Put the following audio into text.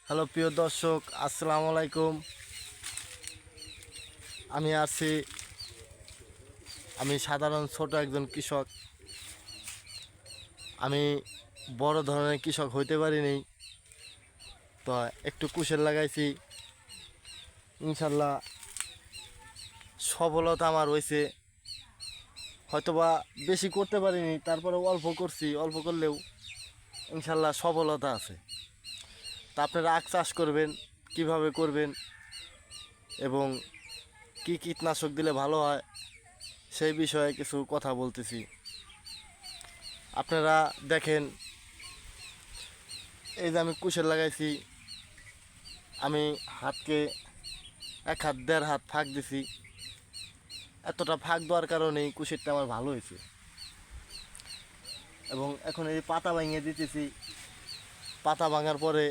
Hello প্রিয় দর্শক, আসসালামু আলাইকুম। আমি সাধারণ ছোট একজন কৃষক। আমি বড় ধরনের কৃষক হইতে পারিনি, তো একটু কুশের লাগাইছি। ইনশাল্লাহ সফলতা আমার হয়েছে। হয়তোবা বেশি করতে পারিনি, তারপরে অল্প করছি। অল্প করলেও ইনশাল্লাহ সফলতা আছে। তা আপনারা আখ চাষ করবেন, কিভাবে করবেন এবং কি কীটনাশক দিলে ভালো হয় সেই বিষয়ে কিছু কথা বলতেছি। আপনারা দেখেন, এই যে আমি কুশের লাগাইছি, আমি হাতকে 1 হাত 1.5 হাত ফাঁক দিছি। এতটা ফাঁক দেওয়ার কারণেই কুশেরটা আমার ভালো হয়েছে। এবং এখন এই পাতা ভাঙিয়ে দিতেছি। পাতা ভাঙার পরে